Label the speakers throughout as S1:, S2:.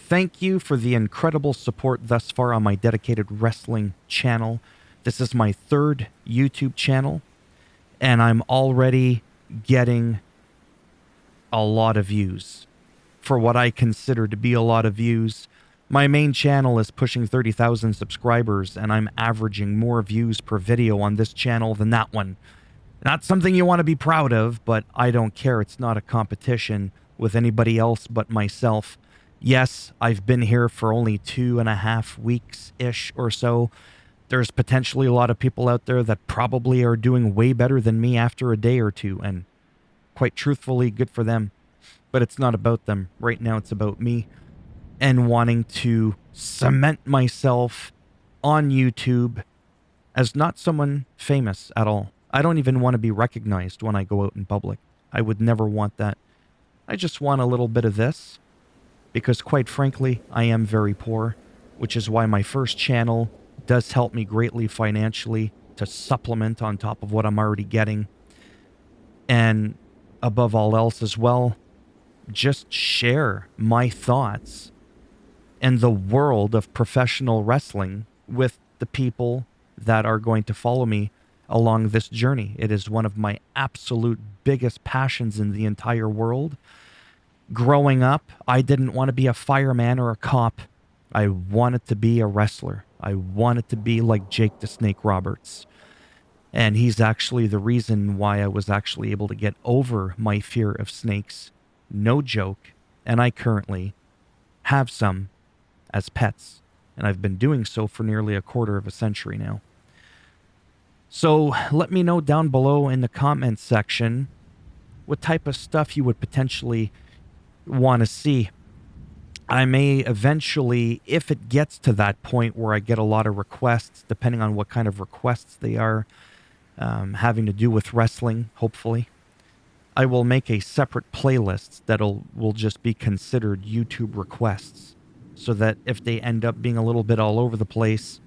S1: Thank you for the incredible support thus far on my dedicated wrestling channel. This is my third YouTube channel, and I'm already getting a lot of views. For what I consider to be a lot of views, my main channel is pushing 30,000 subscribers, and I'm averaging more views per video on this channel than that one. Not something you want to be proud of, but I don't care. It's not a competition with anybody else but myself. Yes, I've been here for only 2.5 weeks-ish or so. There's potentially a lot of people out there that probably are doing way better than me after a day or two, and quite truthfully, good for them. But it's not about them. Right now, it's about me and wanting to cement myself on YouTube as not someone famous at all. I don't even want to be recognized when I go out in public. I would never want that. I just want a little bit of this because, quite frankly, I am very poor, which is why my first channel does help me greatly financially to supplement on top of what I'm already getting. And above all else as well, just share my thoughts and the world of professional wrestling with the people that are going to follow me along this journey. It is one of my absolute biggest passions in the entire world. Growing up, I didn't want to be a fireman or a cop. I wanted to be a wrestler. I wanted to be like Jake the Snake Roberts. And he's actually the reason why I was actually able to get over my fear of snakes. No joke. And I currently have some as pets. And I've been doing so for nearly a quarter of a century now. So let me know down below in the comments section what type of stuff you would potentially want to see. I may eventually, if it gets to that point where I get a lot of requests, depending on what kind of requests they are, having to do with wrestling, hopefully, I will make a separate playlist that will just be considered YouTube requests, so that if they end up being a little bit all over the place,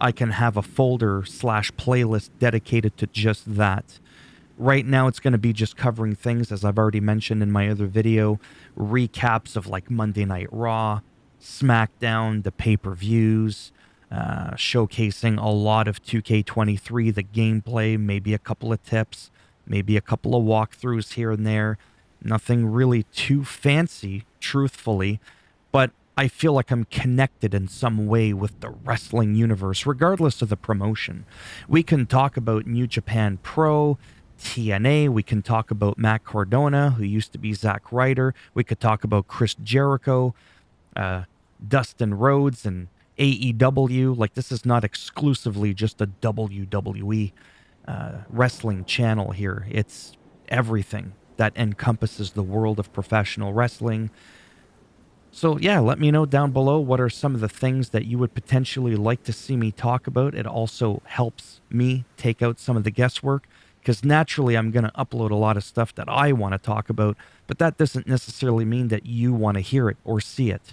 S1: I can have a folder/playlist dedicated to just that. Right now, it's going to be just covering things, as I've already mentioned in my other video, recaps of like Monday Night Raw, SmackDown, the pay-per-views, showcasing a lot of 2K23, the gameplay, maybe a couple of tips, maybe a couple of walkthroughs here and there. Nothing really too fancy, truthfully, but I feel like I'm connected in some way with the wrestling universe, regardless of the promotion. We can talk about New Japan Pro, TNA, we can talk about Matt Cardona, who used to be Zack Ryder, we could talk about Chris Jericho, Dustin Rhodes, and AEW. Like, this is not exclusively just a WWE wrestling channel here. It's everything that encompasses the world of professional wrestling. So yeah, let me know down below what are some of the things that you would potentially like to see me talk about. It also helps me take out some of the guesswork, because naturally I'm going to upload a lot of stuff that I want to talk about, but that doesn't necessarily mean that you want to hear it or see it.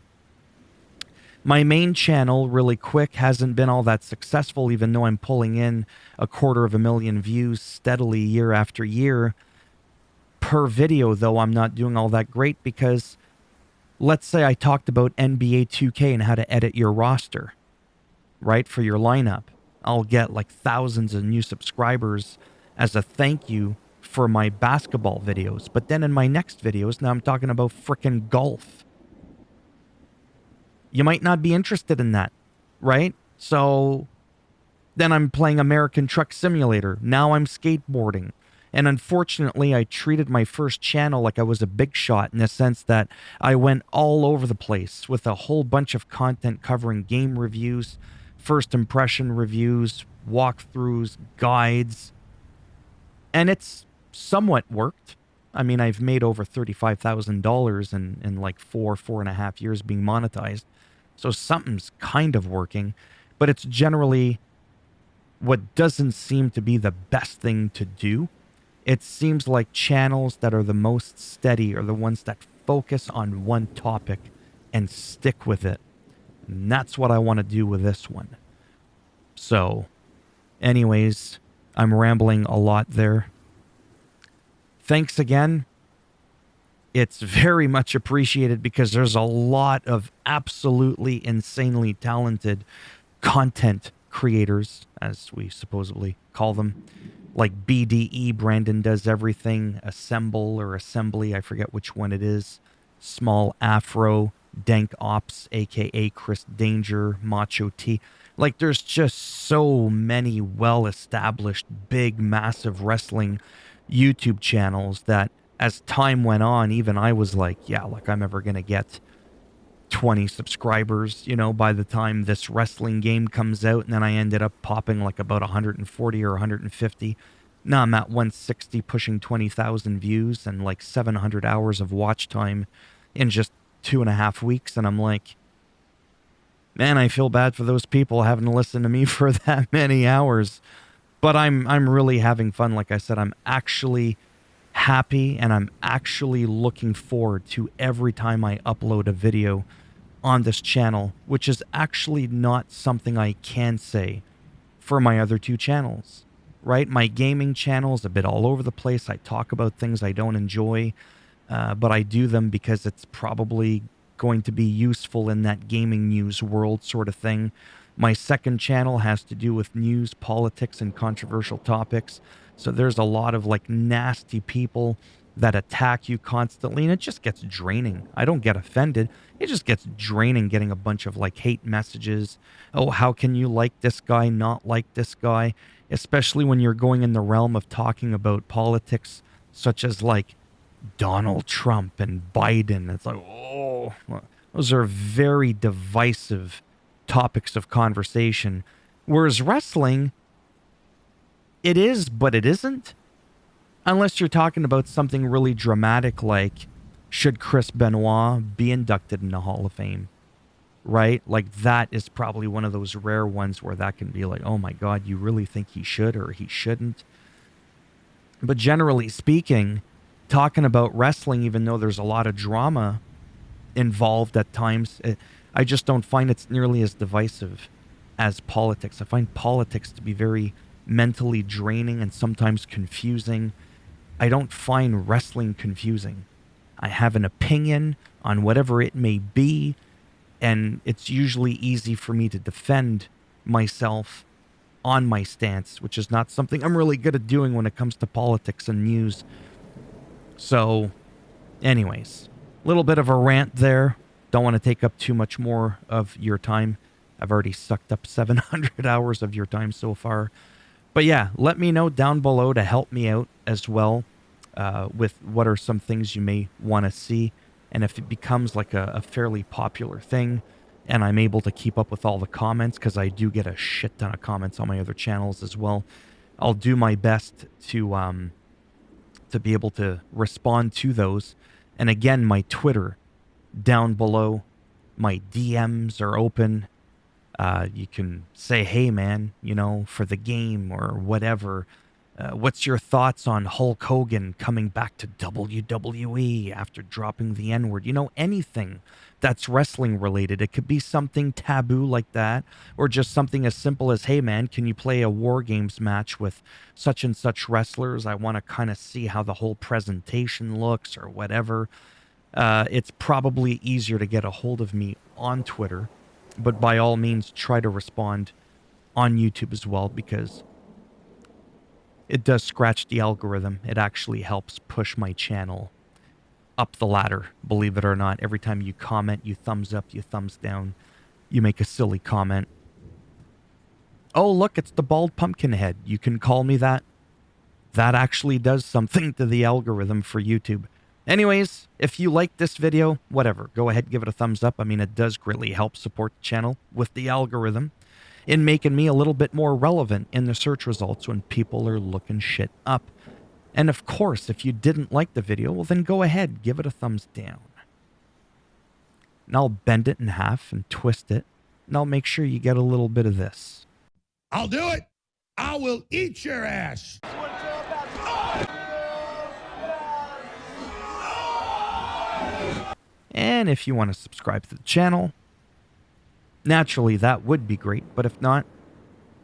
S1: My main channel, really quick, hasn't been all that successful, even though I'm pulling in 250,000 views steadily year after year. Per video, though, I'm not doing all that great because, let's say I talked about NBA 2K and how to edit your roster, right, for your lineup. I'll get like thousands of new subscribers as a thank you for my basketball videos. But then in my next videos, now I'm talking about frickin' golf. You might not be interested in that, right? So then I'm playing American Truck Simulator. Now I'm skateboarding. And unfortunately, I treated my first channel like I was a big shot, in the sense that I went all over the place with a whole bunch of content covering game reviews, first impression reviews, walkthroughs, guides. And it's somewhat worked. I mean, I've made over $35,000 in like 4.5 years being monetized. So something's kind of working, but it's generally what doesn't seem to be the best thing to do. It seems like channels that are the most steady are the ones that focus on one topic and stick with it. And that's what I want to do with this one. So, anyways, I'm rambling a lot there. Thanks again. it's very much appreciated because there's a lot of absolutely insanely talented content creators, as we supposedly call them, like BDE, Brandon Does Everything, Assemble or Assembly, I forget which one it is, Small Afro, Dank Ops, aka Chris Danger, Macho T. Like, there's just so many well-established, big, massive wrestling YouTube channels that as time went on, even I was like, yeah, like I'm ever going to get 20 subscribers, by the time this wrestling game comes out. And then I ended up popping like about 140 or 150. Now I'm at 160, pushing 20,000 views and like 700 hours of watch time in just 2.5 weeks. And I'm like, man, I feel bad for those people having to listen to me for that many hours. But I'm really having fun. Like I said, I'm actually happy and I'm actually looking forward to every time I upload a video on this channel, which is actually not something I can say for my other two channels, right? My gaming channel is a bit all over the place. I talk about things I don't enjoy, but I do them because it's probably going to be useful in that gaming news world sort of thing. My second channel has to do with news, politics, and controversial topics. So there's a lot of like nasty people that attack you constantly, and it just gets draining. I don't get offended. It just gets draining getting a bunch of like hate messages. Oh, how can you like this guy, not like this guy? Especially when you're going in the realm of talking about politics, such as like Donald Trump and Biden. It's like, oh, those are very divisive topics of conversation. Whereas wrestling, it is, but it isn't. Unless you're talking about something really dramatic like, should Chris Benoit be inducted in the Hall of Fame? Right? Like, that is probably one of those rare ones where that can be like, oh my God, you really think he should or he shouldn't? But generally speaking, talking about wrestling, even though there's a lot of drama involved at times, I just don't find it's nearly as divisive as politics. I find politics to be very mentally draining and sometimes confusing. I don't find wrestling confusing. I have an opinion on whatever it may be, and it's usually easy for me to defend myself on my stance, which is not something I'm really good at doing when it comes to politics and news. So, anyways, a little bit of a rant there. Don't want to take up too much more of your time. I've already sucked up 700 hours of your time so far. But yeah, let me know down below to help me out as well with what are some things you may want to see. And if it becomes like a fairly popular thing and I'm able to keep up with all the comments, because I do get a shit ton of comments on my other channels as well, I'll do my best to be able to respond to those. And again, my Twitter down below, my DMs are open. You can say, hey, man, for the game or whatever. What's your thoughts on Hulk Hogan coming back to WWE after dropping the N-word? Anything that's wrestling related. It could be something taboo like that, or just something as simple as, hey, man, can you play a War Games match with such and such wrestlers? I want to kind of see how the whole presentation looks or whatever. It's probably easier to get a hold of me on Twitter. But by all means, try to respond on YouTube as well, because it does scratch the algorithm. It actually helps push my channel up the ladder, believe it or not. Every time you comment, you thumbs up, you thumbs down, you make a silly comment. Oh, look, it's the Bald Pumpkinhead. You can call me that. That actually does something to the algorithm for YouTube. Anyways, if you like this video, whatever, go ahead, give it a thumbs up. I mean, it does greatly help support the channel with the algorithm in making me a little bit more relevant in the search results when people are looking shit up. And of course, if you didn't like the video, well, then go ahead, give it a thumbs down. And I'll bend it in half and twist it, and I'll make sure you get a little bit of this.
S2: I'll do it. I will eat your ass.
S1: And if you want to subscribe to the channel, naturally that would be great. But if not,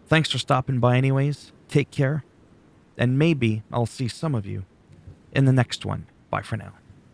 S1: thanks for stopping by anyways. Take care. And maybe I'll see some of you in the next one. Bye for now.